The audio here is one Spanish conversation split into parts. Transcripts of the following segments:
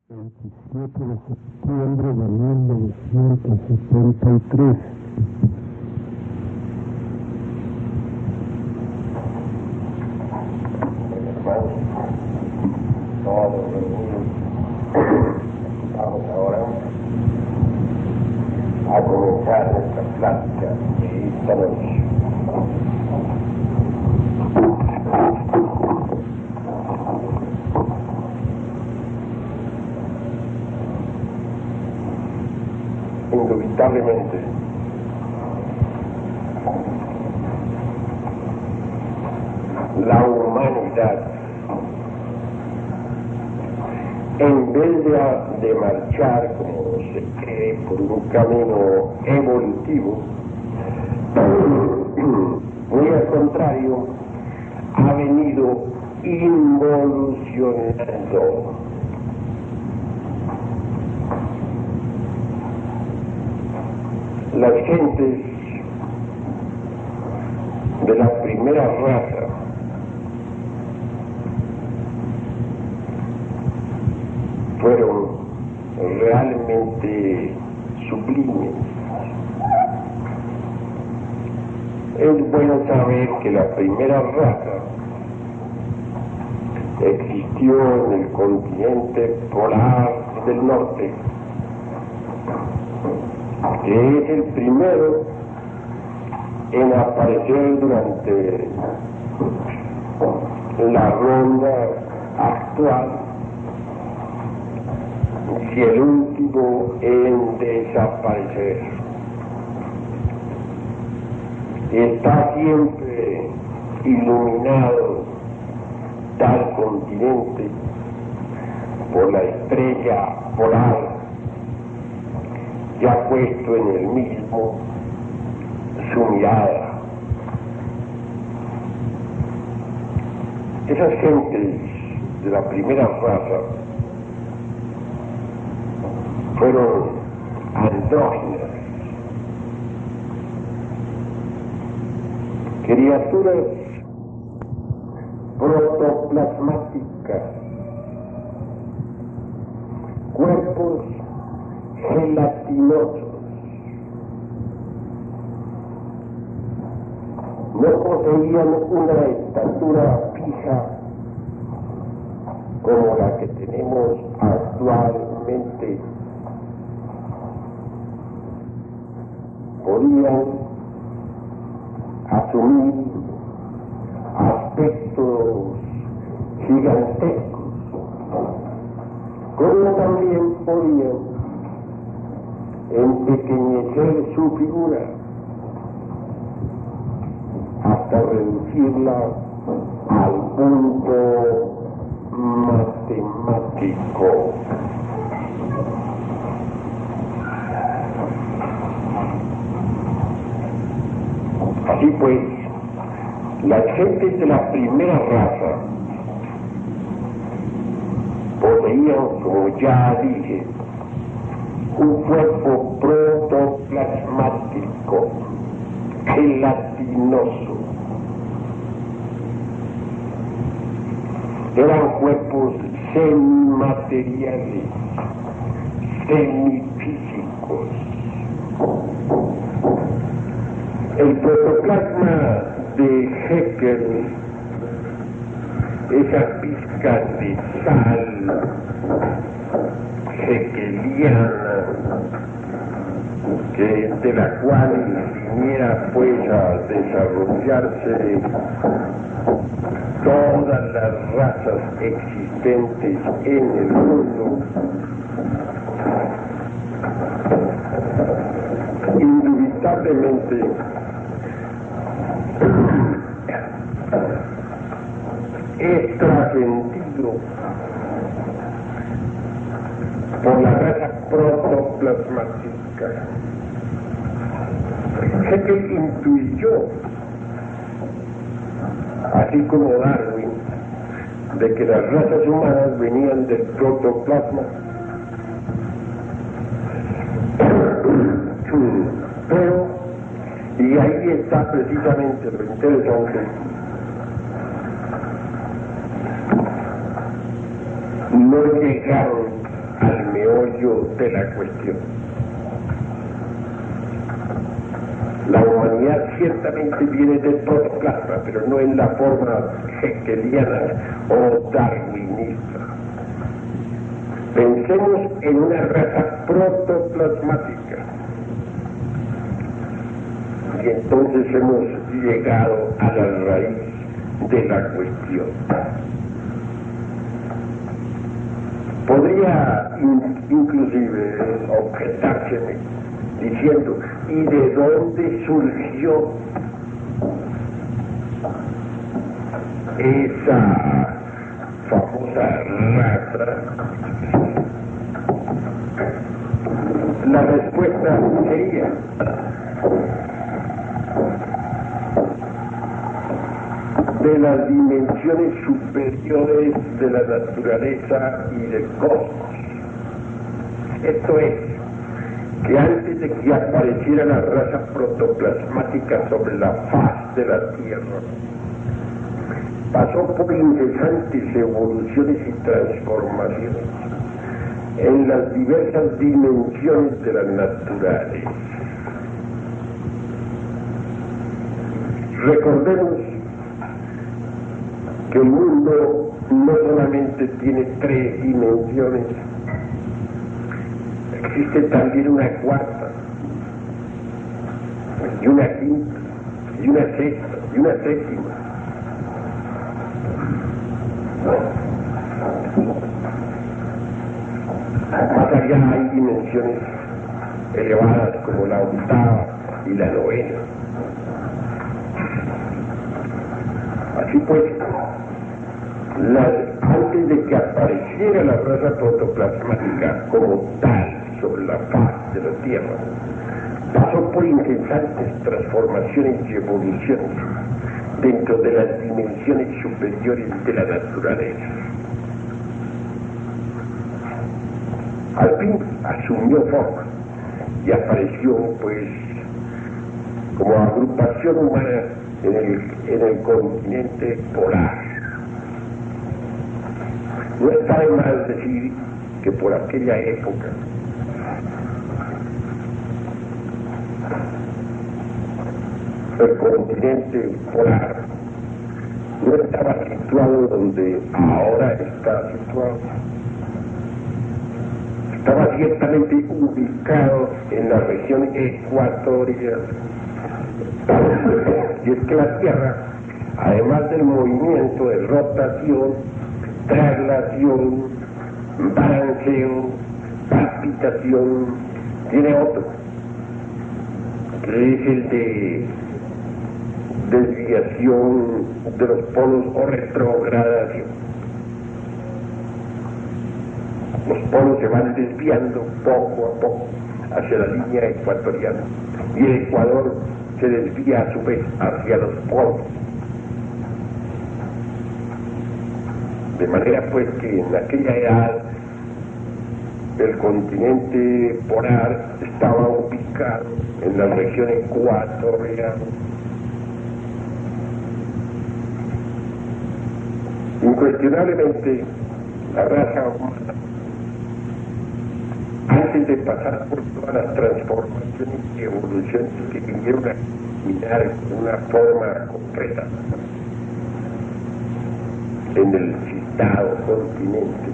27 de septiembre de 1973. Todos reunidos, vamos ahora a comenzar nuestra plática de esta noche. Indubitablemente, la humanidad, en vez de marchar, como se cree, por un camino evolutivo, muy al contrario, ha venido involucionando. Las gentes de la primera raza fueron realmente sublimes. Es bueno saber que la primera raza existió en el continente polar del norte, que es el primero en aparecer durante la ronda actual y el último en desaparecer. Está siempre iluminado tal continente por la estrella polar, ya puesto en el mismo su mirada. Esas gentes de la primera raza fueron andróginas, criaturas protoplasmáticas, cuerpos gelatinosos. No poseían una estatura fija como la que tenemos actualmente. Podían asumir aspectos gigantescos, como también podían empequeñecer su figura hasta reducirla al punto matemático. Así pues, las gentes de la primera raza poseían, como ya dije, un cuerpo protoplasmático, gelatinoso. Eran cuerpos semimateriales, semifísicos. El protoplasma de Haeckel, esa pizca de sal haeckeliana, de la cual viniera pues a desarrollarse todas las razas existentes en el mundo, indubitablemente es trascendido por la raza protoplasmática. Haeckel intuyó, así como Darwin, de que las razas humanas venían del protoplasma. Pero, y ahí está precisamente lo interesante, no llegaron a de la cuestión. La humanidad ciertamente viene del protoplasma, pero no en la forma hegeliana o darwinista. Pensemos en una raza protoplasmática. Y entonces hemos llegado a la raíz de la cuestión. Podría inclusive objetárseme diciendo, ¿y de dónde surgió esa famosa raza? La respuesta sería de las dimensiones superiores de la naturaleza y del cosmos. Esto es, que antes de que apareciera la raza protoplasmática sobre la faz de la Tierra, pasó por incesantes evoluciones y transformaciones en las diversas dimensiones de la naturaleza. Recordemos que el mundo no solamente tiene 3 dimensiones, existe también una cuarta, y una quinta, y una sexta, y una séptima. Más allá hay dimensiones elevadas como la octava y la novena. Así pues, antes de que apareciera la raza protoplasmática como tal sobre la faz de la Tierra, pasó por incesantes transformaciones y evoluciones dentro de las dimensiones superiores de la naturaleza. Al fin asumió forma y apareció, pues, como agrupación humana en el continente polar. No está de más decir que por aquella época el continente polar no estaba situado donde ahora está situado. Estaba ciertamente ubicado en la región ecuatorial. Y es que la Tierra, además del movimiento de rotación, traslación, balanceo, palpitación, tiene otro, que es el de desviación de los polos o retrogradación. Los polos se van desviando poco a poco hacia la línea ecuatorial y el Ecuador se desvía a su vez hacia los polos. De manera pues que en aquella edad el continente polar estaba ubicado en la región ecuatorial. Incuestionablemente la raza humana, antes de pasar por todas las transformaciones y evoluciones que vinieron a culminar en una forma concreta en el citado continente,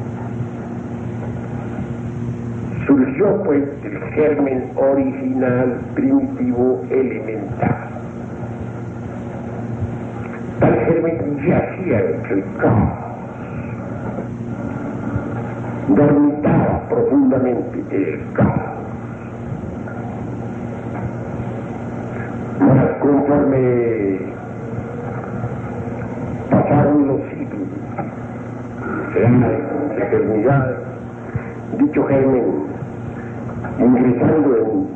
surgió pues el germen original, primitivo, elemental. Tal germen yacía entre el caos, dormitaba profundamente el caos. Mas conforme pasaron los siglos, la eternidad, dicho germen, ingresando en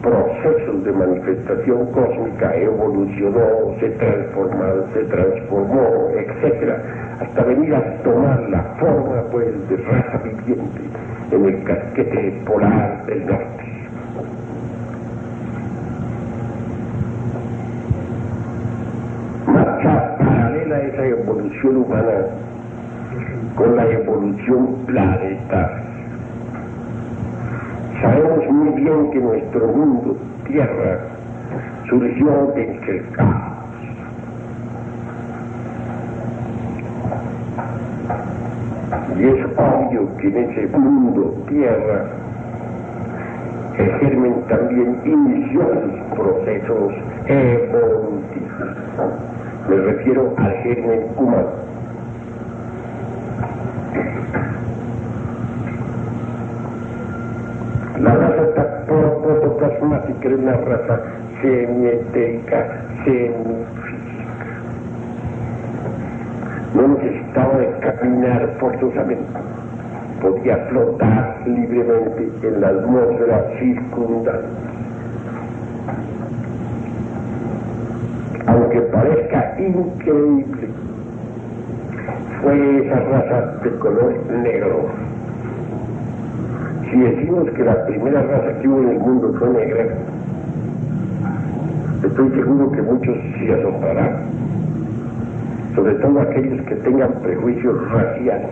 procesos de manifestación cósmica, evolucionó, se transformó, etc., hasta venir a tomar la forma pues de raza viviente en el casquete polar del norte. Marcha paralela a esa evolución humana con la evolución planetaria. muy bien que nuestro mundo, Tierra, surgió entre el caos. Y es obvio que en ese mundo, Tierra, el germen también inició sus procesos evolutivos. Me refiero al germen humano. La raza protoplasmática era una raza semietérica, semifísica. No necesitaba de caminar forzosamente. Podía flotar libremente en la atmósfera circundante. Aunque parezca increíble, fue esa raza de color negro. Si decimos que la primera raza que hubo en el mundo fue negra, estoy seguro que muchos se asombrarán, sobre todo aquellos que tengan prejuicios raciales.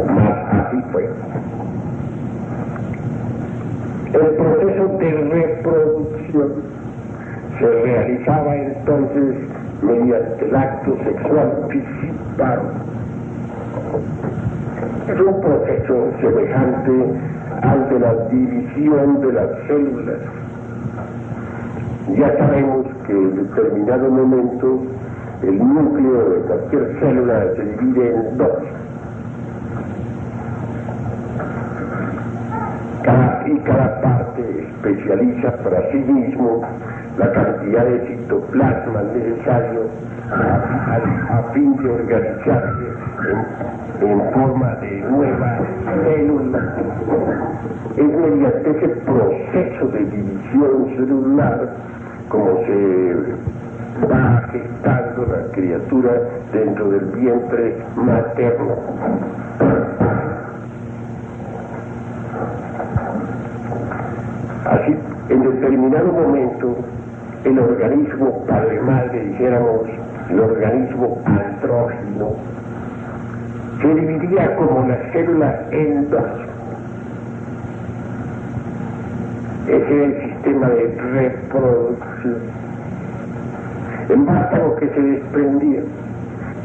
Más así fue. El proceso de reproducción se realizaba entonces mediante el acto sexual participado. Es un proceso semejante al de la división de las células. Ya sabemos que en determinado momento el núcleo de cualquier célula se divide en dos. Cada parte especializa para sí mismo la cantidad de citoplasma necesario a fin de organizarse en forma de nueva célula. Es mediante ese proceso de división celular como se va gestando la criatura dentro del vientre materno. Así, en determinado momento, el organismo padre-madre, dijéramos, el organismo andrógino, se dividía como la célula en dos. Ese es el sistema de reproducción. El vástago que se desprendía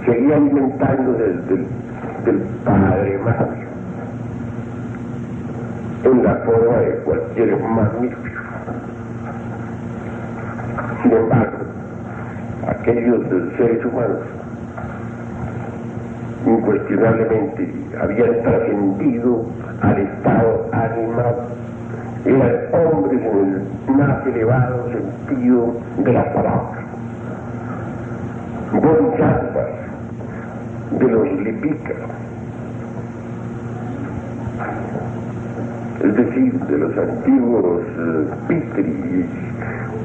seguía alimentando del padre-madre en la forma de cualquier mamífero. Sin embargo, aquellos seres humanos incuestionablemente habían trascendido al estado animal. Eran hombres en el más elevado sentido de la palabra. Bodhisattvas de los lipícaros, es decir, de los antiguos pitris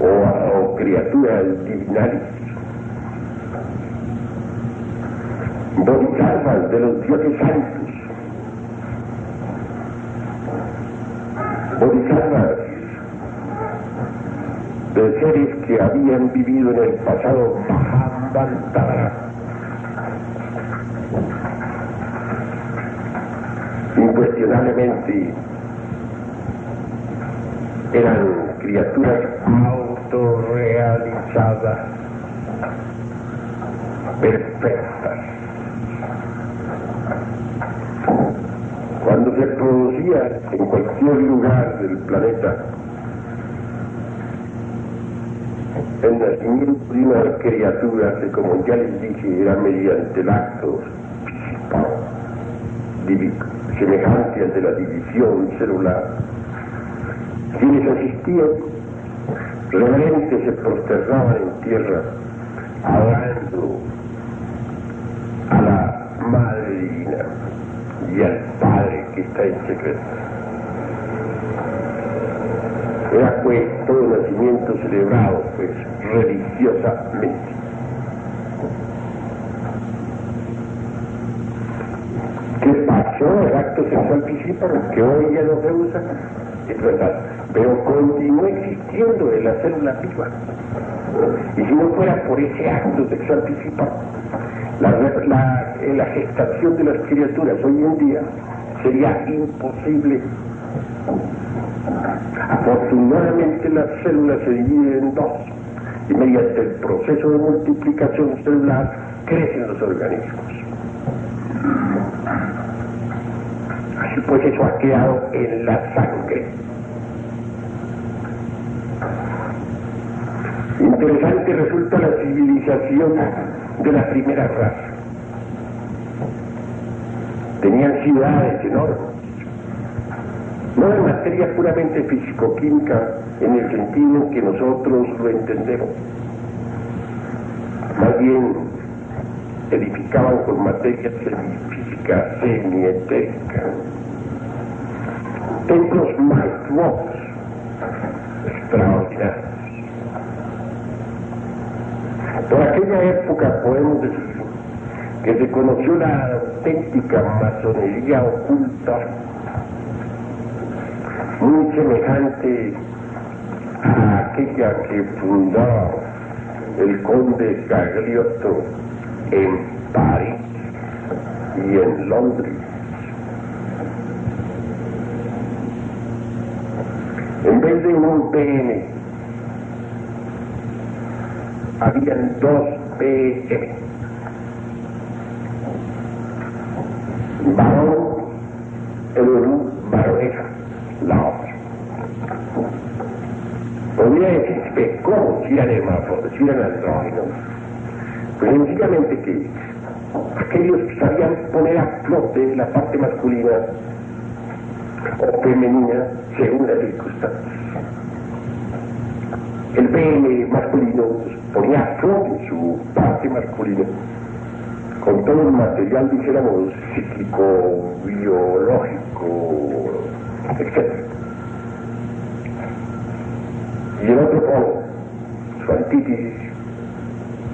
o criaturas divinales. Bodhisattvas de los dioses santos, bodhisattvas de seres que habían vivido en el pasado Mahabharata. Incuestionablemente eran criaturas autorrealizadas, perfectas. Cuando se producía en cualquier lugar del planeta el nacimiento de una criatura que, como ya les dije, era mediante el acto semejante al de la división celular, quienes asistían reverentes se prosternaban en tierra adorando a la Madre Divina y al Padre que está en secreto. Era pues todo nacimiento celebrado pues religiosamente. ¿Qué pasó? El acto sexual piscíparo, que hoy ya no se usa, es verdad, pero continúa existiendo en la célula viva. Y si no fuera por ese acto sexual piscíparo, la gestación de las criaturas hoy en día sería imposible. Afortunadamente las células se dividen en dos y mediante el proceso de multiplicación celular crecen los organismos. Así pues, eso ha quedado en la sangre. Interesante resulta la civilización de la primera raza. Tenían ciudades enormes, no de materia puramente físico-química en el sentido en que nosotros lo entendemos. Más bien edificaban con materia física semietérica. Templos majestuosos, extraordinarios. Por aquella época podemos decir que se conoció la auténtica masonería oculta, muy semejante a aquella que fundó el conde Gagliotto en París y en Londres. En vez de un PM, habían dos PM. Varón, el uno, baronesa, la otra. Podría decirse cómo si eran hermafroditas, si eran andróginos. Pues sencillamente que aquellos que sabían poner a flote la parte masculina o femenina según las circunstancias. El PM masculino ponía a flote su parte masculina con todo el material, dijéramos, psíquico, biológico, etc. Y el otro polo, su antítesis,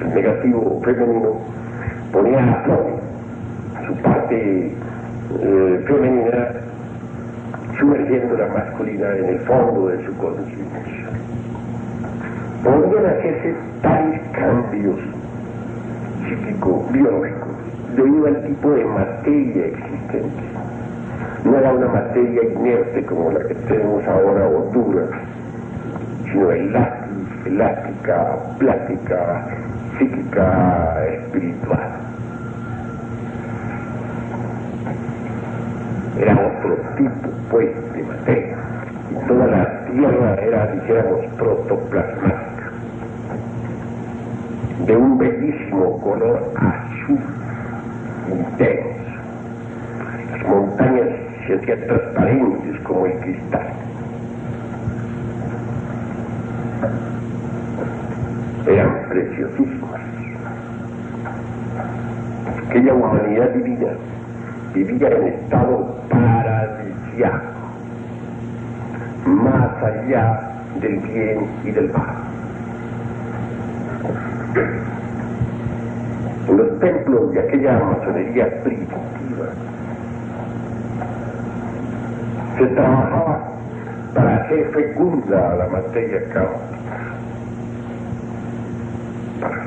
el negativo femenino, ponía a flote su parte femenina, sumergiendo la masculina en el fondo de su conciencia. Podrían hacerse tales cambios psíquico-biológicos debido al tipo de materia existente. No era una materia inerte como la que tenemos ahora o dura, sino elástica, plástica, psíquica, espiritual. Era otro tipo, pues, de materia. Y toda la Tierra era, dijéramos, protoplasmática, de un bellísimo color azul intenso. Las montañas se hacían transparentes como el cristal. Eran preciosísimas. Aquella humanidad divina vivía en estado paradisíaco, más allá del bien y del mal. En los templos de aquella masonería primitiva se trabajaba para hacer fecunda a la materia caótica,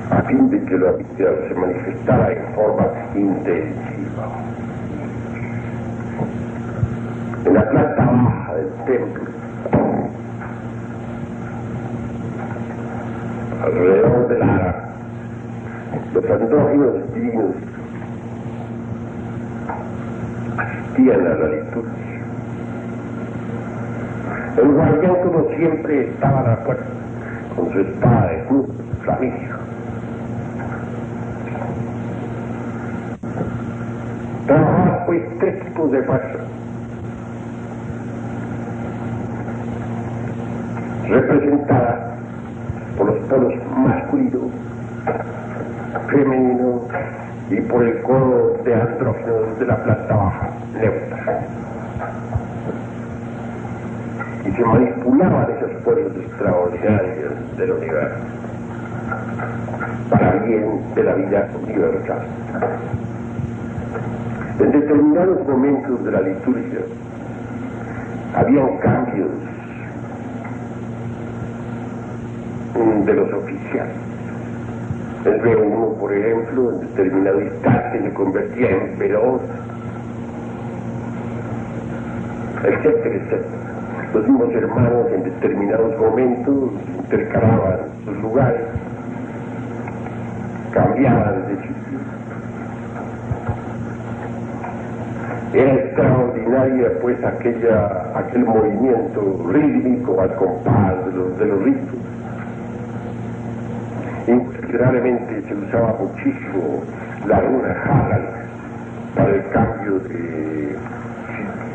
a fin de que la vida se manifestara en forma intensiva. En la planta baja del templo, alrededor del ara, los andróginos divinos asistían a la liturgia. El guardián, como siempre, estaba a la puerta con su espada de cruz flamígera. Trabajaban pues tres tipos de fuerza, representada por los polos masculino, femenino y por el codo de andrógenos de la planta baja, neutra. Y se manipulaban esas fuerzas extraordinarias del universo para bien de la vida universal. En determinados momentos de la liturgia habían cambios de los oficiales. El B1, por ejemplo, en determinado instante se convertía en veloz, etcétera, etcétera. Los mismos hermanos en determinados momentos intercalaban sus lugares, cambiaban de sitio. Era extraordinaria pues aquel movimiento rítmico al compás de los ritos. Indudablemente se usaba muchísimo la runa Harald para el cambio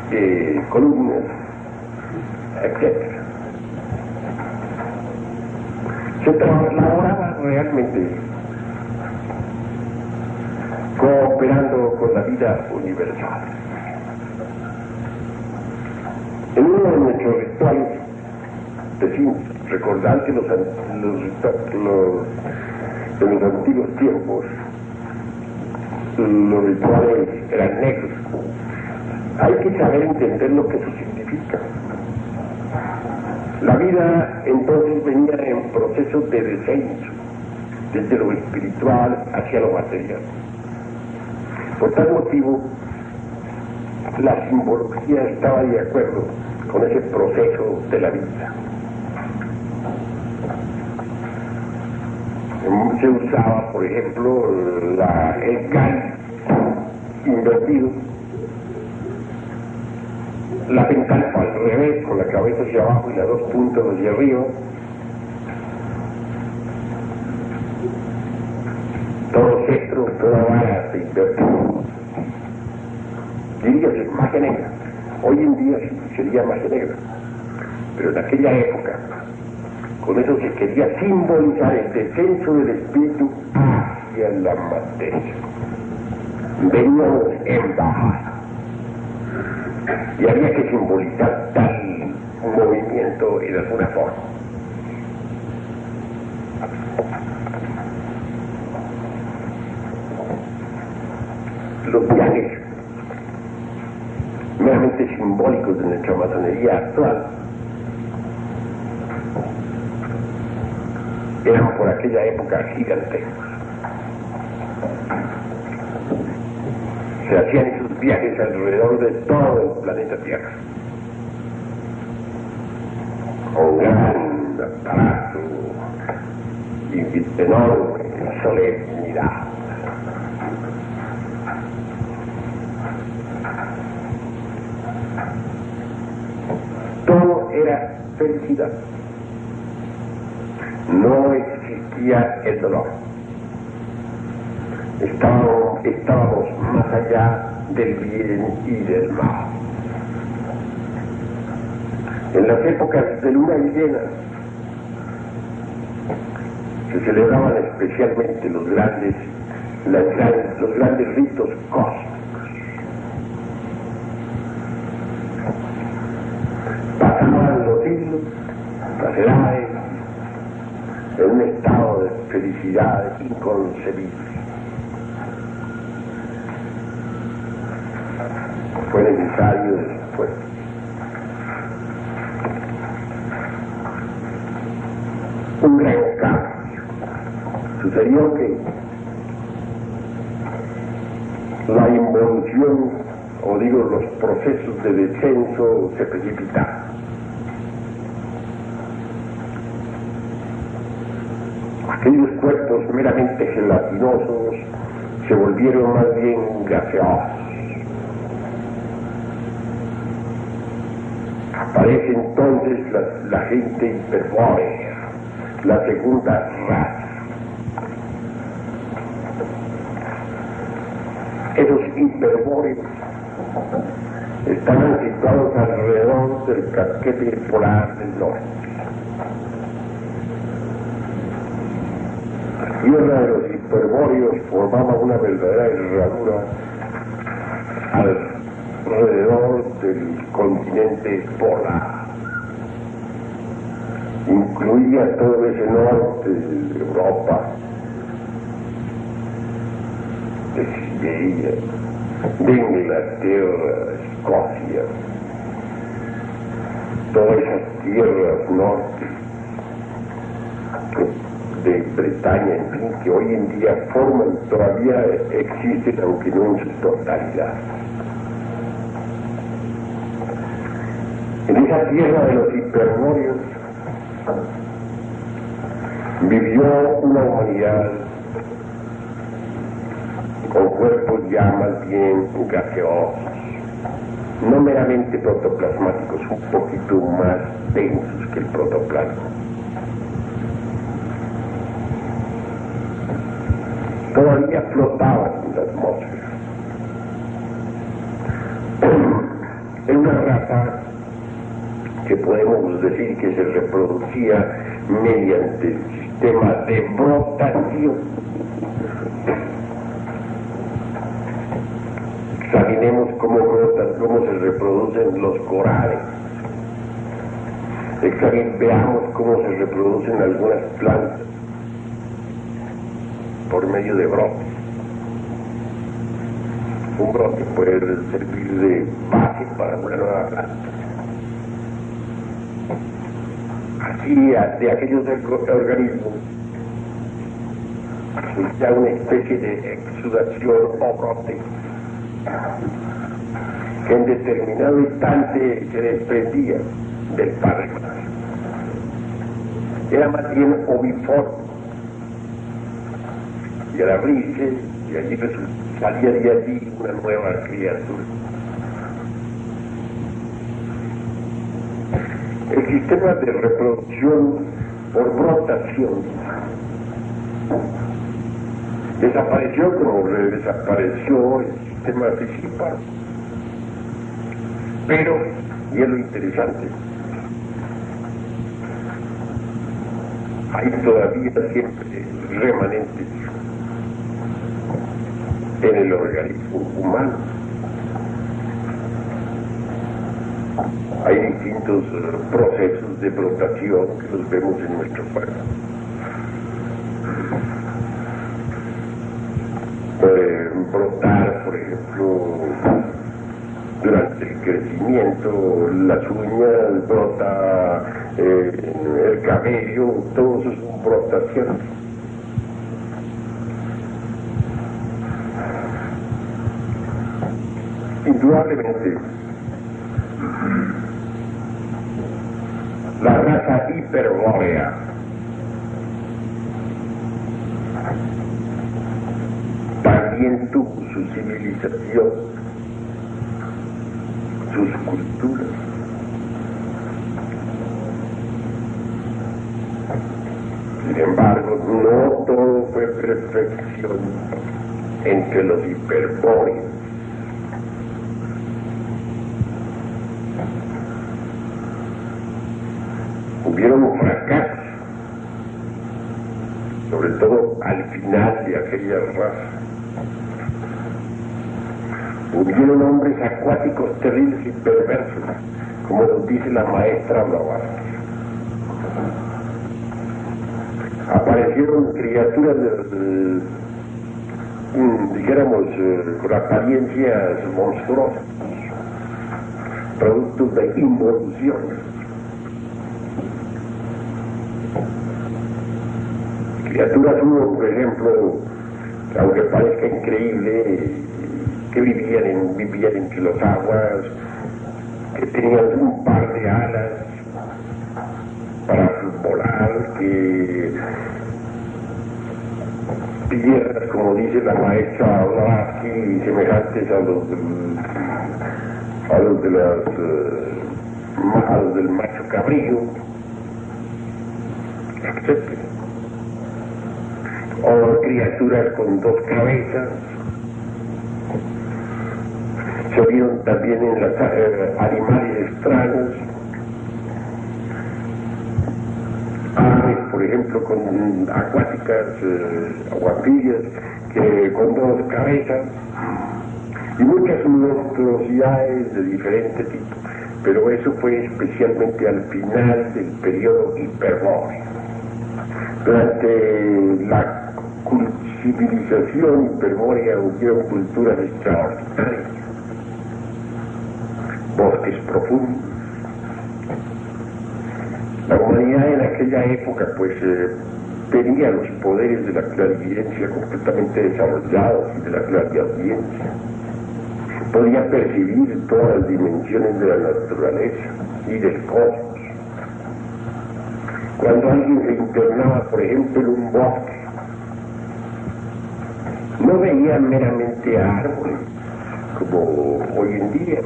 de columnas, etc. Se trasladaba realmente cooperando con la vida universal. En uno de nuestros rituales decimos, recordar que en los antiguos tiempos los rituales eran negros. Hay que saber entender lo que eso significa. La vida entonces venía en proceso de descenso, desde lo espiritual hacia lo material. Por tal motivo, la simbología estaba de acuerdo con ese proceso de la vida. Se usaba, por ejemplo, el cáliz invertido, la pentalpa al revés, con la cabeza hacia abajo y las dos puntas hacia arriba. Todo cetro, toda vara se invertido. Diríase magia negra. Hoy en día sería magia negra. Pero en aquella época, con eso se quería simbolizar el descenso del espíritu hacia la materia. Veníamos en bajada. Y había que simbolizar tal movimiento en alguna forma. Los viajes meramente simbólicos de nuestra masonería actual eran por aquella época gigantescos. Se hacían esos viajes alrededor de todo el planeta Tierra. Un gran aparato enorme, solemnidad. Todo era felicidad. No existía el dolor. Estábamos más allá del bien y del mal. En las épocas de luna llena se celebraban especialmente los grandes ritos cósmicos. Pasaban los siglos, las edades, en un estado de felicidad inconcebible. Fue necesario después un gran cambio. Sucedió que la involución, o digo los procesos de descenso, se precipitaron. Aquellos cuerpos meramente gelatinosos se volvieron más bien gaseosos. Aparece entonces la gente hiperbórea, la segunda raza. Esos hiperbóreos estaban situados alrededor del casquete polar del norte. La tierra de los hiperbóreos formaba una verdadera herradura alrededor del continente polar. Incluía todo ese norte de Europa, de Siberia, de Inglaterra, de Escocia, todas esas tierras norte de Bretaña, en fin, que hoy en día todavía existen, aunque no en su totalidad. En esa tierra de los hiperbóreos vivió una humanidad con cuerpos ya más bien gaseosos, no meramente protoplasmáticos, un poquito más densos que el protoplasma. Todavía flotaban en la atmósfera. Es una raza que podemos decir que se reproducía mediante el sistema de brotación. Examinemos cómo brotan, cómo se reproducen los corales. Veamos cómo se reproducen algunas plantas por medio de brotes. Un brote puede servir de base para una nueva planta. Así, de aquellos organismos surgía una especie de exudación o brote que en determinado instante se desprendía del pareja. Era más bien oviforme, y al abrirse, y allí salía de allí una nueva criatura. El sistema de reproducción por brotación desapareció como desapareció el sistema principal. Pero, y es lo interesante, hay todavía siempre remanentes en el organismo humano. Hay distintos procesos de brotación que los vemos en nuestro cuerpo. Pueden brotar, por ejemplo, durante el crecimiento, las uñas, brota el cabello, todo eso es brotación. Indudablemente, la raza hiperbórea también tuvo su civilización, sus culturas. Sin embargo, no todo fue perfección entre los hiperbóreos. Hubieron fracasos, sobre todo al final de aquella raza. Hubieron hombres acuáticos terribles y perversos, como nos dice la maestra Blavatsky. Aparecieron criaturas dijéramos, con apariencias monstruosas, productos de involución. Criaturas hubo, por ejemplo, aunque parezca increíble, que vivían entre las aguas, que tenían un par de alas para volar, que piernas, como dice la maestra Blavatsky, semejantes a los del macho cabrío, etc. O criaturas con dos cabezas. Se vieron también en los animales extraños, aves, por ejemplo, con acuáticas, aguapillas, que con dos cabezas, y muchas monstruosidades de diferente tipo, pero eso fue especialmente al final del periodo hiperbóreo. Durante la civilización hiperbórea hubieron culturas extraordinarias, bosques profundos. La humanidad en aquella época pues tenía los poderes de la clarividencia completamente desarrollados y de la clariaudiencia. podía percibir todas las dimensiones de la naturaleza y del cosmos. Cuando alguien se internaba, por ejemplo, en un bosque, no veía meramente árboles, como hoy en día,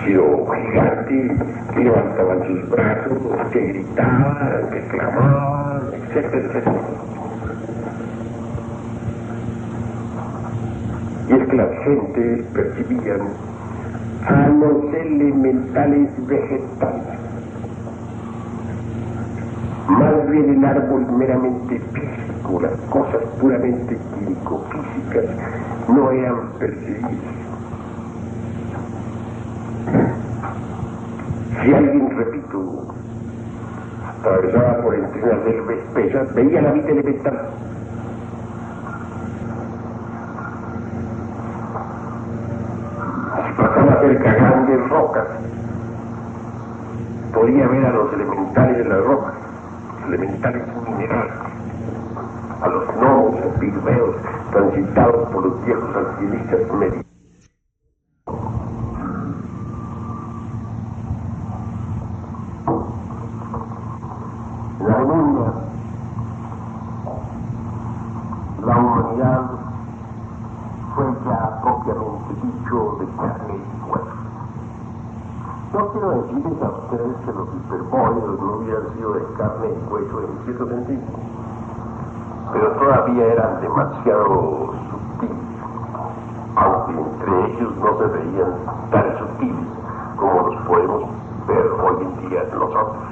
sino gigantes que levantaban sus brazos, que gritaban, que clamaban, etcétera, etcétera. Y es que las gentes percibían a los elementales vegetales, más bien el árbol meramente físico, las cosas puramente químico-físicas no eran percibidas. Si alguien, repito, atravesaba por entre una selva espesa, veía la vida elemental. Si pasaba cerca de grandes rocas, podía ver a los elementales de las rocas, elementales minerales, a los gnomos, los pigmeos, transitados por los viejos alquimistas medios. La denuncia, la humanidad fue ya propiamente dicho de carne y hueso. No quiero decirles a ustedes que los hiperbóreos no hubieran sido de carne y hueso en cierto sentido, pero todavía eran demasiado sutiles, aunque entre ellos no se veían tan sutiles como los podemos ver hoy en día nosotros.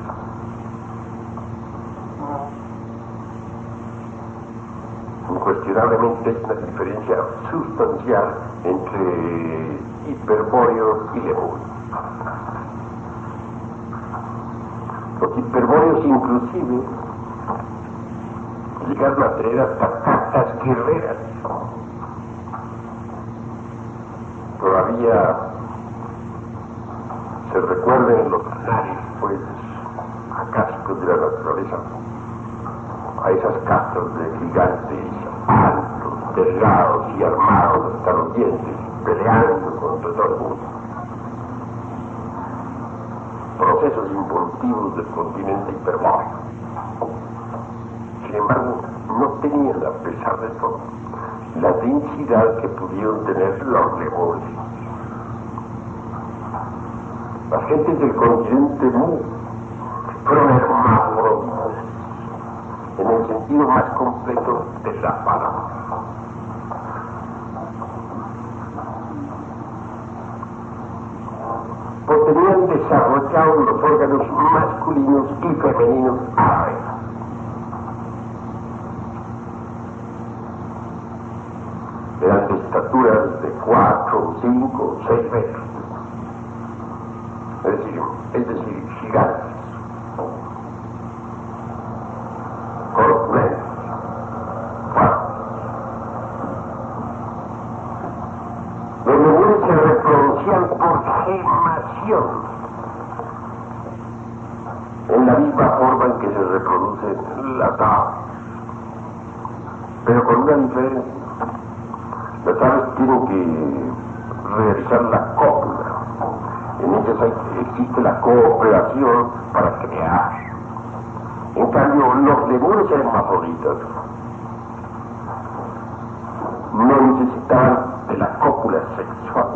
Incuestionablemente hay una diferencia sustancial entre hiperbóreos y lemurios. Los hiperbóreos inclusive llegaron a tener hasta cartas guerreras. Todavía se recuerdan en los anales, pues, acásicos de la naturaleza, a esas castas de gigantes altos, delgados y armados hasta los dientes, peleando contra todo el mundo. Procesos involutivos del continente hiperbóreo. Sin embargo, no tenían, a pesar de todo, la densidad que pudieron tener los lemurios. Las gentes del continente Mu fueron hermafroditas en el sentido más completo de la palabra. Pues tenían desarrollados los órganos masculinos y femeninos a la vez. Eran de estaturas de 4, 5, 6 metros. Es decir, gigantes, corpulentos, fuertes. Los lemures se reproducían por gemación, en la misma forma en que se reproducen las aves, pero con una diferencia. Las aves tienen que realizar la cópula. En ellas existe la cooperación para crear. En cambio, los lemures hermafroditas no necesitaban de la cópula sexual.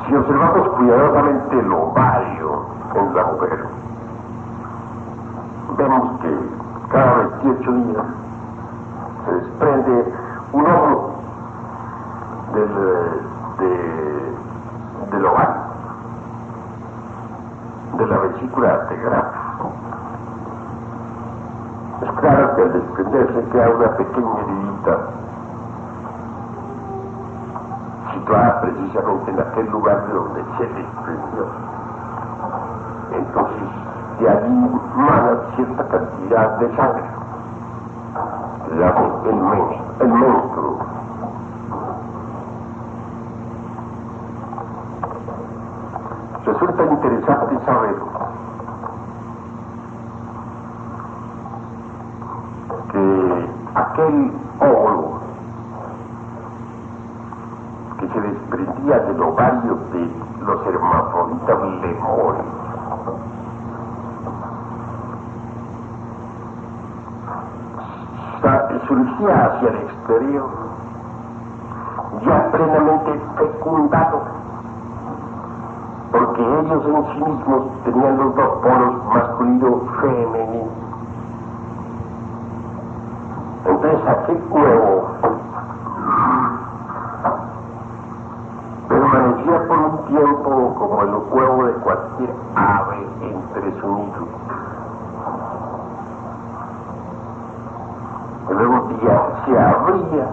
Si observamos cuidadosamente el ovario en la mujer, vemos que cada 28 días se desprende un óvulo del ovario, de la vesícula de Graf. Es claro que al desprenderse queda una pequeña heridita situada precisamente en aquel lugar de donde se desprendió. Entonces, de allí mana cierta cantidad de sangre, el menstruo. Resulta interesante saber que aquel óvulo desprendía del ovario de los hermafroditas lemures. Surgía hacia el exterior, ya plenamente fecundado, porque ellos en sí mismos tenían los dos polos masculino-femenino. Entonces aquel huevo permanecía por un tiempo como el huevo de cualquier ave entre su nido. Luego un día se abría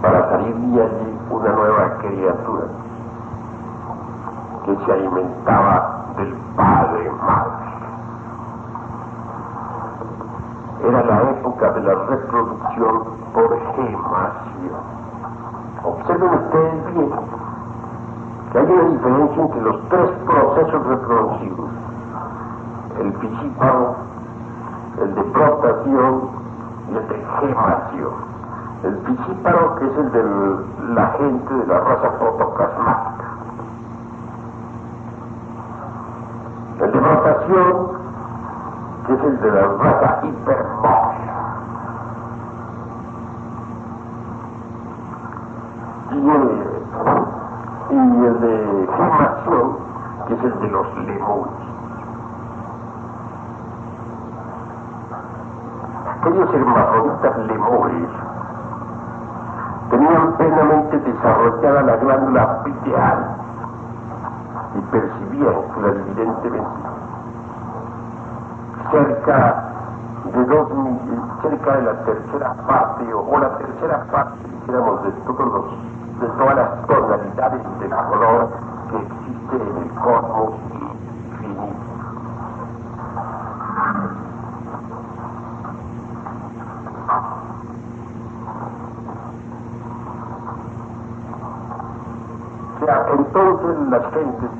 para salir de allí una nueva criatura que se alimentaba del padre madre. Era la época de la reproducción por gemación. Observen ustedes bien que hay una diferencia entre los tres procesos reproductivos: el piscíparo, el de protación y el de gemación. El piscíparo, que es el de la gente de la raza protoplasmática. El de protación, que es el de la raza hipermóvil. Y el de gemación, que es el de los lemures. Aquellos hermafroditas lemures tenían plenamente desarrollada la glándula pineal y percibían clarividentemente cerca de la tercera parte o la tercera parte, dijéramos, de todas las tonalidades de color que existe en el cosmos infinito. O sea, entonces las gentes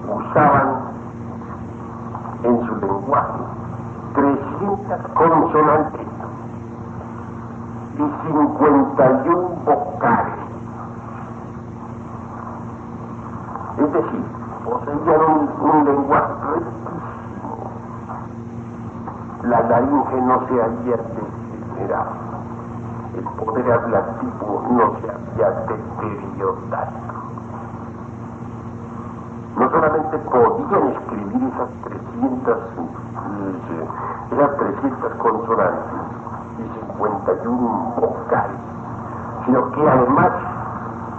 usaban en su lenguaje 300 consonantes y 51 vocales. Es decir, poseían un lenguaje riquísimo. La laringe no se había degenerado. El poder hablativo no se había deteriorado. No solamente podían escribir esas 300 consonantes y 51 vocales, sino que además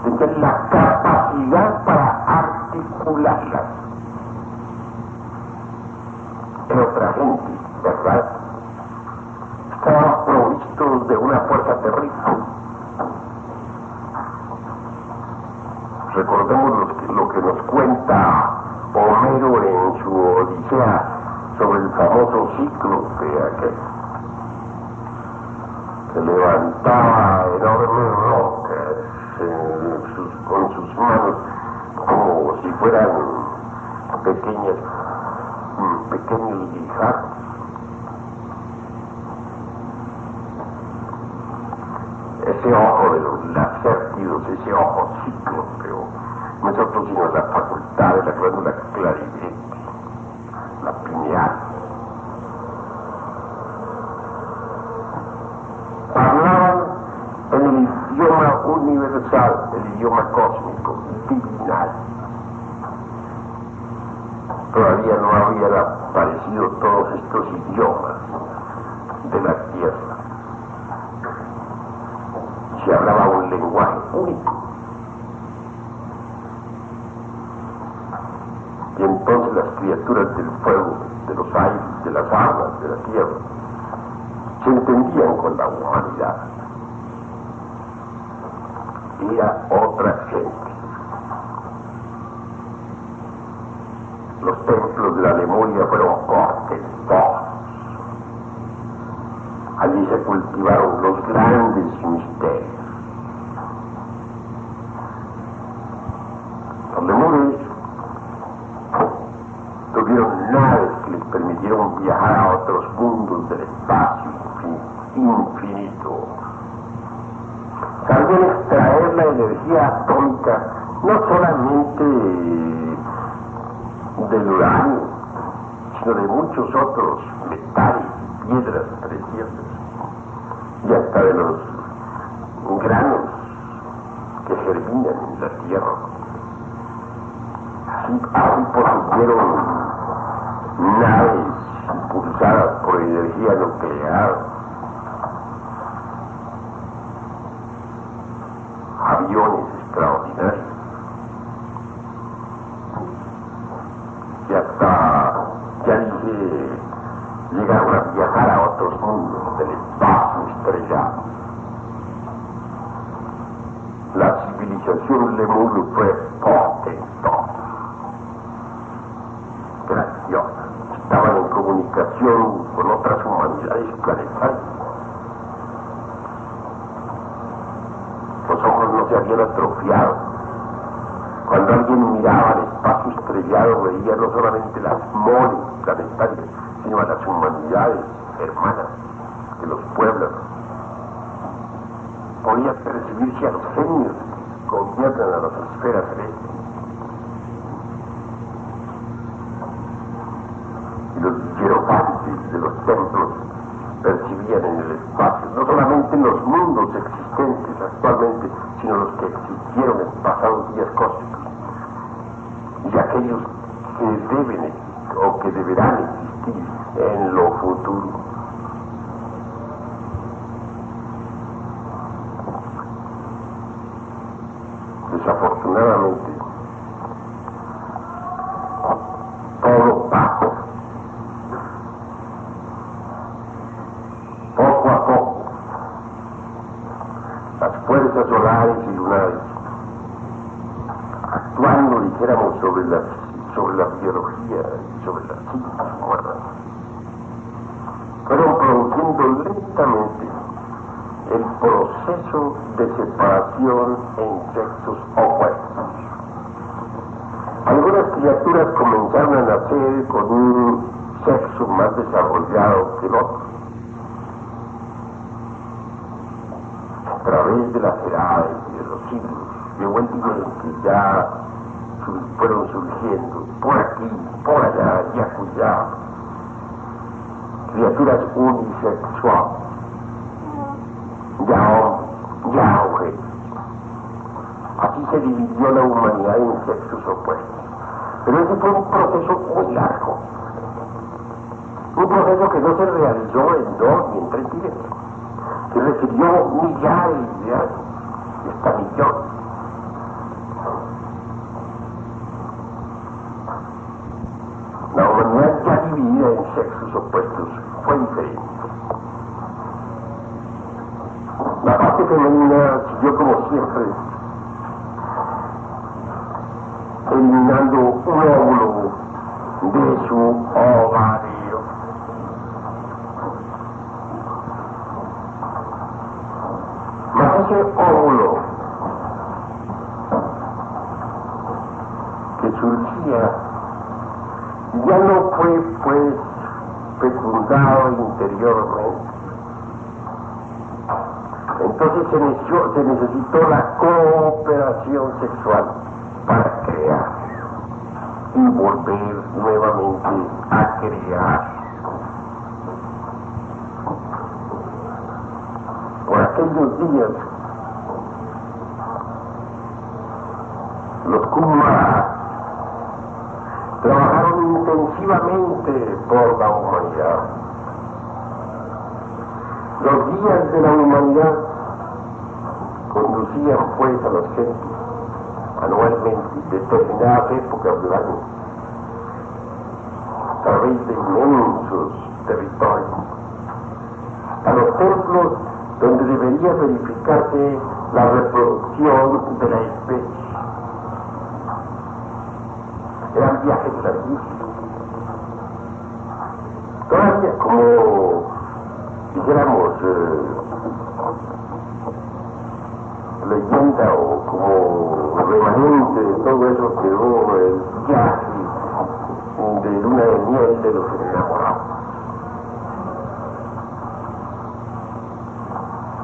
tenían la capacidad para articularlas. En otra gente, ¿verdad? Estaban provistos de una fuerza terrible. Recordemos lo que nos cuenta Homero en su Odisea sobre el famoso cíclope aquel. Se levantaba enormes rocas con sus manos como si fueran pequeños guijarros. Ese ojo de los lacértidos, ese ojo cíclope, nosotros sino la facultad de la glándula clarividente, la pineal. Hablaban en el idioma universal, el idioma cósmico, divinal. Todavía no habían aparecido todos estos idiomas de la tierra. Se hablaba un lenguaje único. Y entonces las criaturas del fuego, de los aires, de las aguas, de la tierra, se entendían con la humanidad. Era otra gente. Los templos de la Lemuria fueron cortes todos. Allí se cultivaron los grandes misterios. Los lemures tuvieron naves que les permitieron viajar a otros mundos del espacio infinito. Sabían la energía atómica no solamente del uranio, sino de muchos otros metales, piedras preciosas, y hasta de los granos que germinan en la tierra. Así poseyeron naves impulsadas por energía nuclear, aviones extraordinarios, y hasta, ya dije, llegaron a viajar a otros mundos del espacio estrellado. La civilización Lemur fue portentosa, grandiosa. Estaban en comunicación con otras humanidades planetarias. Los ojos no se habían atrofiado. Cuando alguien miraba al espacio estrellado veía no solamente las moles planetarias, sino a las humanidades hermanas que los pueblan. Podía percibirse a los genios que gobiernan a las esferas celestes. Y los hierofantes de los templos percibían en el espacio, no solamente en los mundos existentes actualmente, sino los que existieron en pasados días cósmicos, y aquellos que deben o que deberán existir en lo futuro. Desafortunadamente, todo pasa. Poco a poco, las fuerzas solares y lunares, actuando, dijéramos, sobre la biología y sobre las ciencias humanas, fueron produciendo lentamente el proceso de separación en sexos opuestos. Algunas criaturas comenzaron a nacer con un sexo más desarrollado que el otro. A través de las edades y de los siglos, llegó el día en que ya fueron surgiendo por aquí, por allá y acullá criaturas unisexuales, ya objetos. Así se dividió la humanidad en sexos opuestos. Pero ese fue un proceso muy largo. Un proceso que no se realizó en 2 ni en 3 días, que requirió millares de años, hasta millones. La humanidad ya dividida en sexos opuestos fue diferente. La parte femenina siguió como siempre, eliminando un óvulo de su ovario. Mas ese óvulo que surgía ya no fue, pues, fecundado interiormente. Entonces se necesitó la cooperación sexual para crear y volver nuevamente a crear. Por aquellos días, los Kumara trabajaron intensivamente por la humanidad. Los guías de la humanidad conducían pues a los gentes anualmente, determinadas épocas del año, a través de inmensos territorios, a los templos donde debería verificarse la reproducción de la especie. Eran viajes larguísimos. Todavía, como dijéramos, leyenda o como remanente de todo eso quedó el viaje de luna de miel de los enamorados.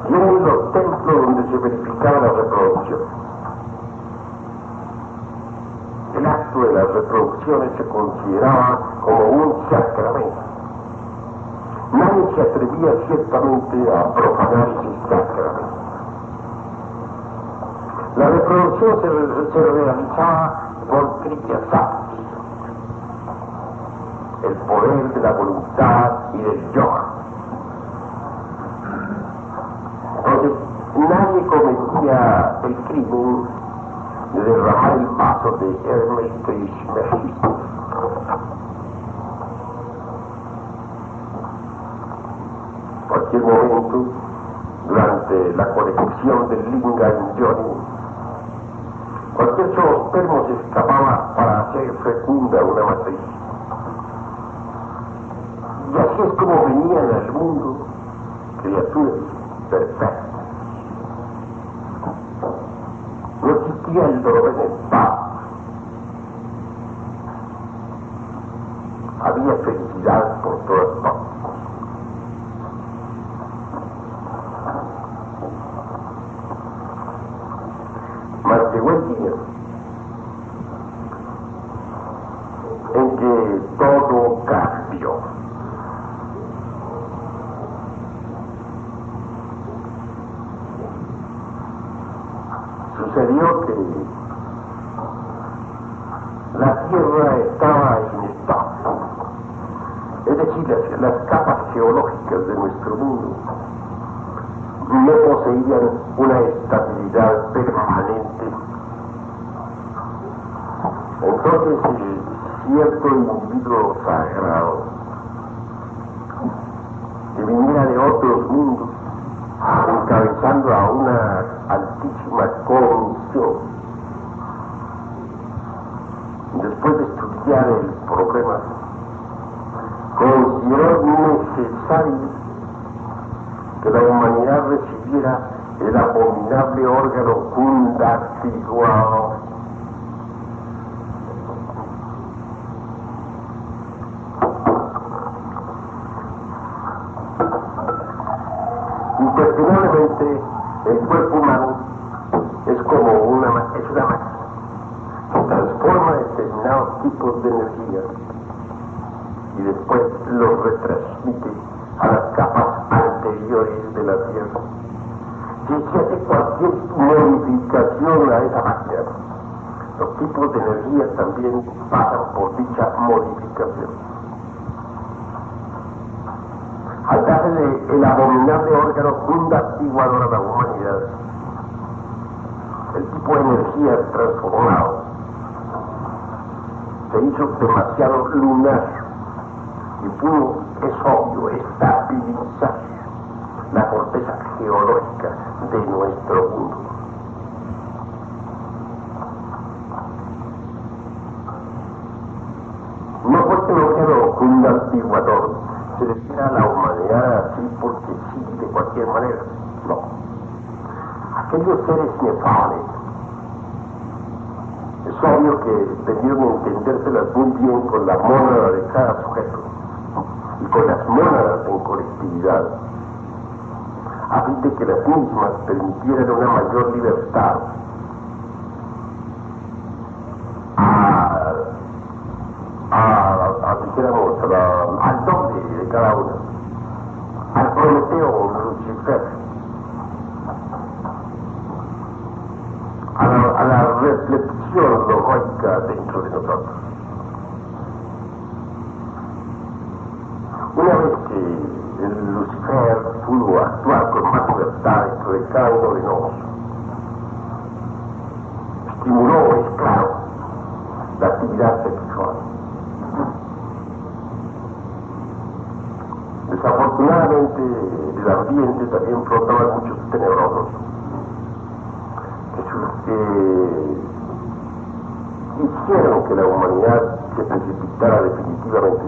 y eran los templos donde se verificaba la reproducción. El acto de las reproducciones se consideraba como un sacramento. Nadie se atrevía ciertamente a profanar ese sacramento. La reproducción se realizaba por Kriya Sakti, el poder de la voluntad y del yoga. Entonces, nadie cometía el crimen de derramar el vaso de Hermes Trismegistus. En cualquier momento, durante la conexión del Linga en Yoni, cualquier zoospermo se escapaba para hacer fecunda una matriz. Y así es como venían al mundo criaturas perfectas. No existía el dolor en el paz. Había felicidad por todas partes. Mas llegó el día en que todo cambió. Sucedió que la Tierra estaba inestable, es decir, las capas geológicas de nuestro mundo no poseían una estabilidad permanente. Entonces, cierto individuo sagrado que viniera de otros mundos, encabezando a una altísima comisión, después de estudiar el problema, consideró necesario que la humanidad recibiera el abominable órgano Kundasiguao, Incuestionablemente, el cuerpo humano es como una máquina que transforma determinados tipos de energía y después los retransmite a las capas anteriores de la Tierra. Si se hace cualquier modificación a esa máquina, los tipos de energía también pasan por dicha modificación. Al darle el abominable órgano fundastiguador a la humanidad, el tipo de energía transformado se hizo demasiado lunar y pudo, es obvio, estabilizar la corteza geológica de nuestro mundo. No porque el órgano fundastiguador se refiere a la humanidad así porque sí, de cualquier manera. No. Aquellos seres inefables, es obvio que debieron entendérselas muy bien con la mónada de cada sujeto y con las mónadas en colectividad, a fin de que las mismas permitieran una mayor libertad dijéramos, al doble de cada una, al Prometeo Lucifer, a la reflexión lógica dentro de nosotros. Una vez que el Lucifer pudo actuar con más libertad dentro de cada uno de nosotros, estimuló, es claro, la actividad sexual. Desafortunadamente, el ambiente también flotaba muchos tenebrosos que hicieron que la humanidad se precipitara definitivamente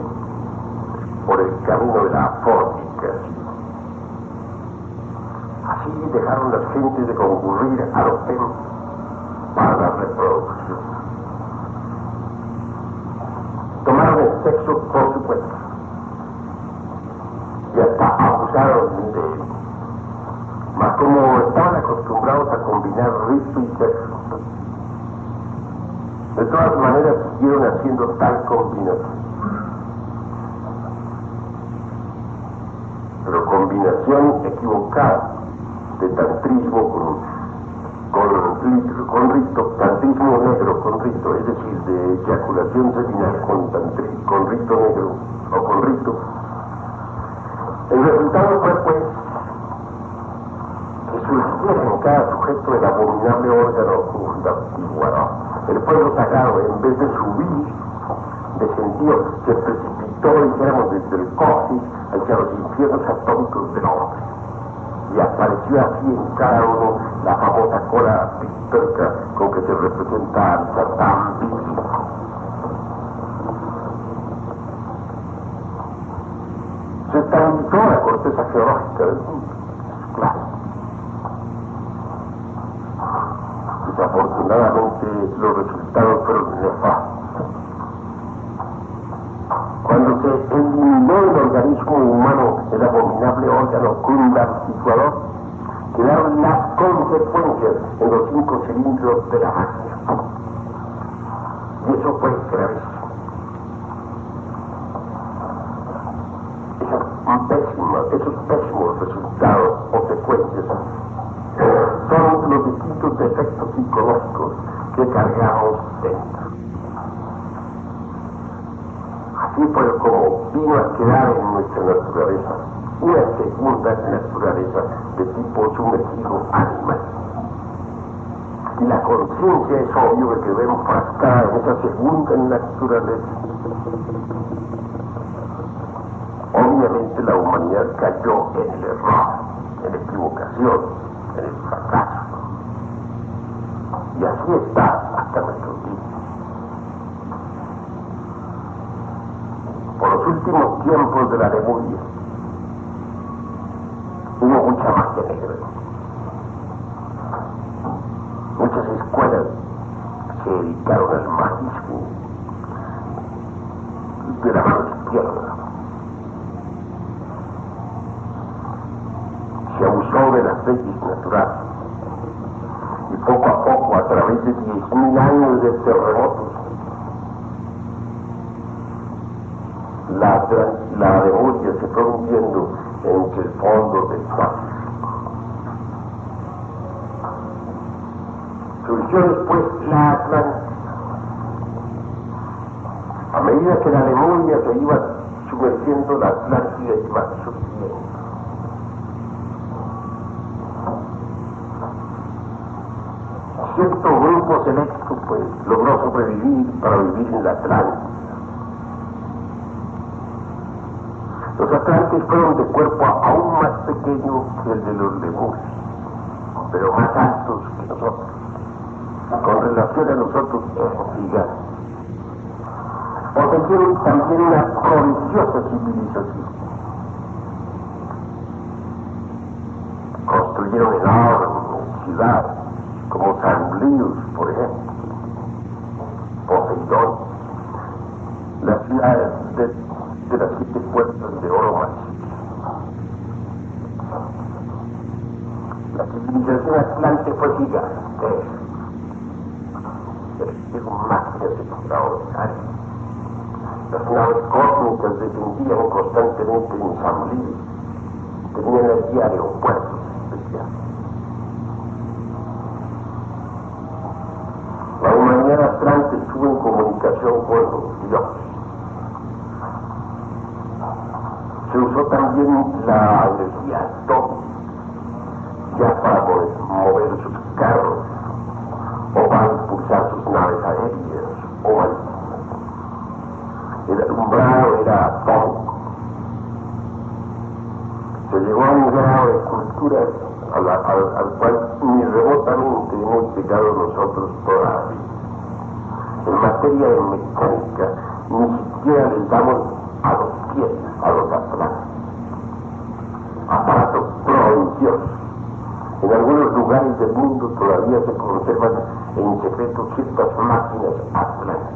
por el camino de la fornicación. Así dejaron las gentes de concurrir a los templos para la reproducción. Tomaron el sexo por supuesto y hasta abusaron de él. Mas Twitter. De todas maneras, siguieron haciendo tal combinación. Pero combinación equivocada de tantrismo con rito, tantrismo negro con rito, es decir, de eyaculación seminal con rito negro o con rito. El resultado fue, pues, que surgiera en cada sujeto el abominable órgano fundamental. El fuego sagrado, en vez de subir, descendió, se precipitó, dijéramos, desde el cosmos hacia los infiernos atómicos del hombre. Y apareció así en cada uno la famosa cola pictórica con que se representa al Satán bíblico. Se estabilizó la corteza geológica del mundo, claro. Desafortunadamente los resultados fueron nefastos. Cuando se eliminó el organismo humano, el abominable órgano cundanticuador, quedaron las consecuencias en los 5 cilindros de la máquina. Y eso fue gravísimo. Esos pésimos resultados o secuencias son los distintos defectos psicológicos que cargamos dentro. Así fue como vino a quedar en nuestra naturaleza una segunda naturaleza de tipo sumergido animal. Y la conciencia es obvio que quedó enfrascada en esa segunda naturaleza. Obviamente la humanidad cayó en el error, en la equivocación, en el fracaso. Y así está hasta nuestros días. Por los últimos tiempos de la Lemuria hubo mucha magia negra. Muchas escuelas se dedicaron al magismo de la mano izquierda. Se abusó de las leyes naturales y poco a poco, a través de 10.000 años de terremotos, la Lemuria se fue hundiendo entre el fondo del Pacífico. Surgió después la Atlántida. A medida que la Lemuria se iba sumergiendo, la Atlántida iba surgiendo. Cierto grupo selecto, pues, logró sobrevivir para vivir en la Atlántida. Los atlantes fueron de cuerpo aún más pequeño que el de los lemures, pero más altos que nosotros. Con relación a nosotros, eran gigantes. Poseyeron también una prodigiosa civilización. Construyeron enormes ciudades, como Sanglius, por ejemplo, Poseidón, las ciudades de las 7 puertas de oro macizo. La civilización atlante fue gigante. Es máquinas extraordinarias. Las naves cósmicas descendían constantemente en Sanglius. Tenían allí aeropuertos especiales. La humanidad atlante estuvo en comunicación con los dioses. Se usó también la energía atómica ya para mover sus carros o para impulsar sus naves aéreas o marítimas. El alumbrado era atómico. Se llegó a un grado de cultura al cual ni remotamente hemos llegado nosotros todavía. En materia de mecánica, ni siquiera les damos a los pies a los atlantes. Aparatos prodigiosos. En algunos lugares del mundo todavía se conservan en secreto ciertas máquinas atlánticas.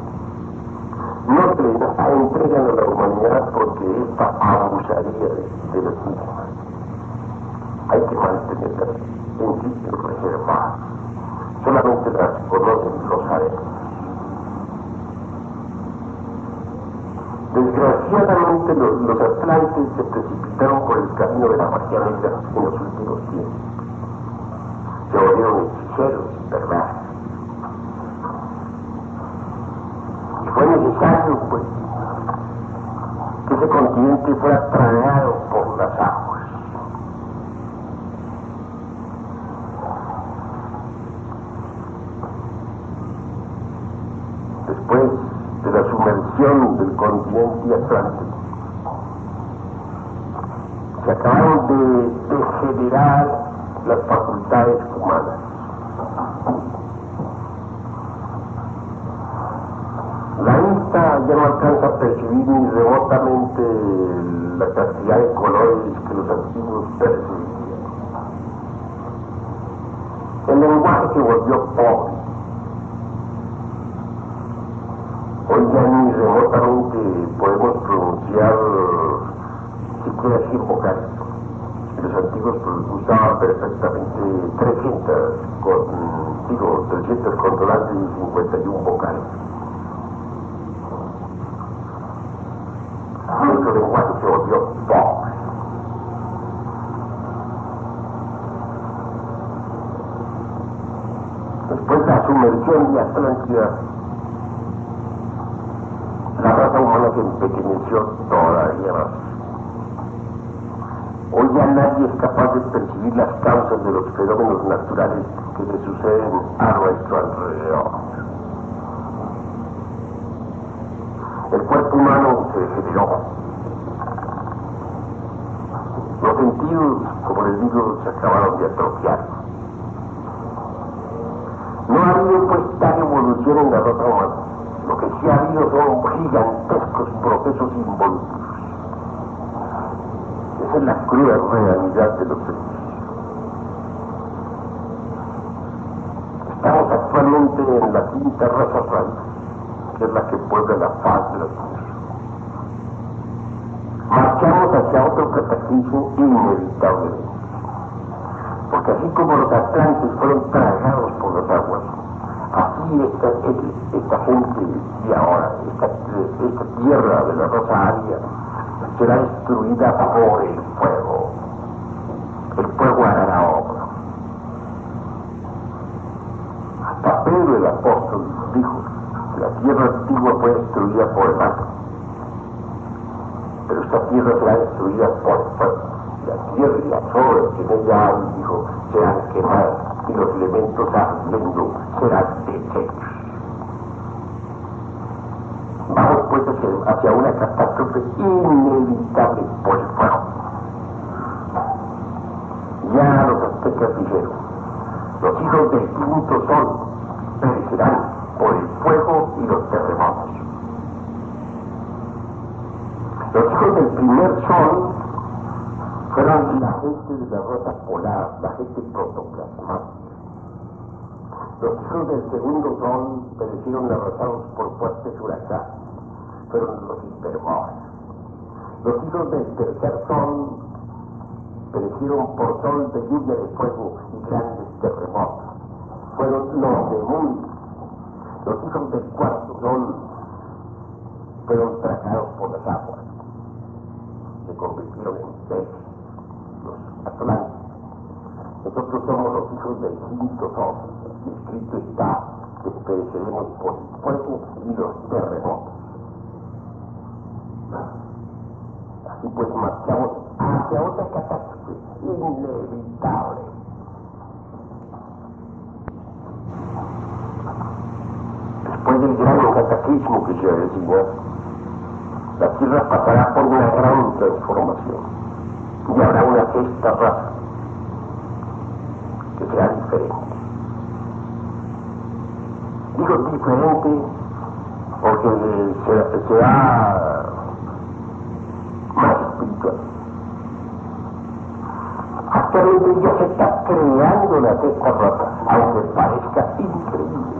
No se les entregan a la humanidad porque esta abusaría de las mismas. Hay que mantenerlas en sitios reservados. solamente las conocen los adeptos. Desgraciadamente los atlantes se precipitaron por el camino de la magia negra en los últimos tiempos. Se volvieron hechiceros y perversos. Y fue necesario, pues, que ese continente fuera tragado por las aguas. Después de la sumersión del continente atlántico, se acabaron de degenerar las facultades humanas. La vista ya no alcanza a percibir ni remotamente la cantidad de colores que los antiguos percibían. El lenguaje se volvió pobre. Hoy ya ni remotamente podemos pronunciar siquiera 100 vocales. Los antiguos usaban perfectamente 300 consonantes y 51 vocales. Nuestro lenguaje se volvió pobre. Después de la sumersión de Atlántida, la raza humana se empequeñeció todavía más. Hoy ya nadie es capaz de percibir las causas de los fenómenos naturales que se suceden a nuestro alrededor. El cuerpo humano se degeneró. Los sentidos, como les digo, se acabaron de atrofiar. No ha habido pues tal evolución en la raza humana. Lo que sí ha habido son gigantescos procesos involuntarios. Esa es la cruda realidad de los hechos. Estamos actualmente en la quinta raza raíz, que es la que puebla la faz de la tierra. Marchamos hacia otro cataclismo inevitablemente, porque así como los atlantes fueron tragados por las aguas, así esta gente de ahora, esta tierra de la raza aria, será destruida por el fuego. El fuego hará la obra. Hasta Pedro el apóstol dijo que la tierra antigua fue destruida por el agua, pero esta tierra será destruida por el fuego. La tierra y las obras que en ella hay, dijo, serán quemadas y los elementos ardiendo serán deshechos. Vamos pues hacia una catástrofe inevitable por el fuego. Ya los aztecas dijeron, los hijos del quinto sol perecerán por el fuego y los terremotos. Los hijos del primer sol fueron la gente de la raza polar, la gente protoplasmática. Los hijos del segundo sol perecieron arrasados por fuertes huracanes, fueron los hipermóviles. Los hijos del tercer sol perecieron por sol de lluvia de fuego y grandes terremotos, fueron los demonios. Los hijos del cuarto sol fueron tragados por las aguas, se convirtieron en peces, los atlantes. Nosotros somos los hijos del quinto sol. Escrito está que pereceremos por el fuego y los terremotos. Así pues marchamos hacia otra catástrofe inevitable. Después del gran cataclismo que se avecina, la Tierra pasará por una gran transformación y habrá una sexta raza que será diferente. Digo diferente porque será más espiritual. Actualmente ya se está creando la sexta raza, aunque parezca increíble.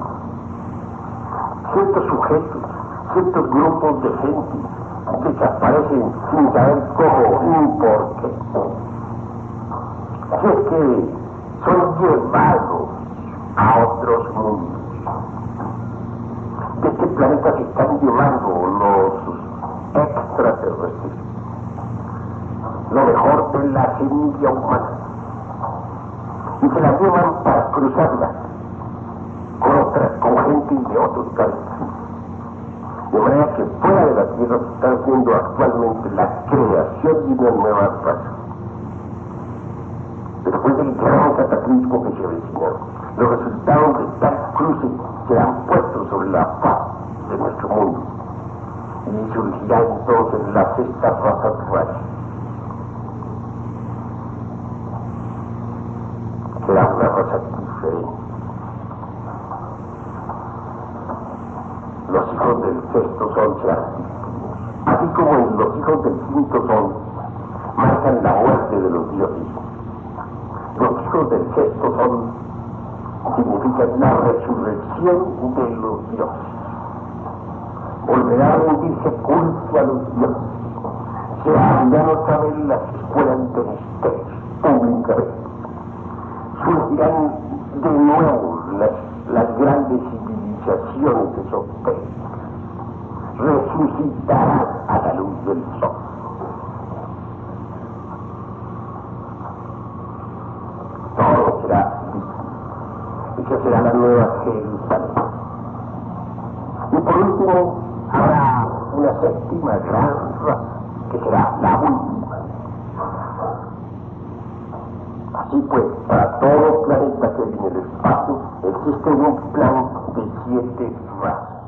Ciertos sujetos, ciertos grupos de gente desaparecen sin saber cómo ni por qué. Así es que son llevados a otros mundos. De este planeta se están llevando los extraterrestres lo mejor de la semilla humana y se la llevan para cruzarla con gente de otros planetas. De manera que fuera de la Tierra se está haciendo actualmente la creación de una nueva raza. Después del gran cataclismo que se avecina, los resultados de tal cruce serán puestos sobre la faz de nuestro mundo y surgirá entonces la sexta raza raza. Será una raza diferente. Los hijos del sexto son serán distintos, así como los hijos del quinto son marcan la muerte de los dioses. Los hijos del sexto son significan la resurrección de los dioses. Volverá a rendirse culto a los dioses. Se abrirán otra vez las escuelas de misterios públicamente. Surgirán de nuevo las grandes civilizaciones esotéricas. Resucitarán a la luz del sol. Todo será distinto. Esa será la nueva Jerusalén. Y por último, habrá una séptima gran raza, que será la última. Así pues, para todo planeta que viene del espacio, existe un plan de 7 razas.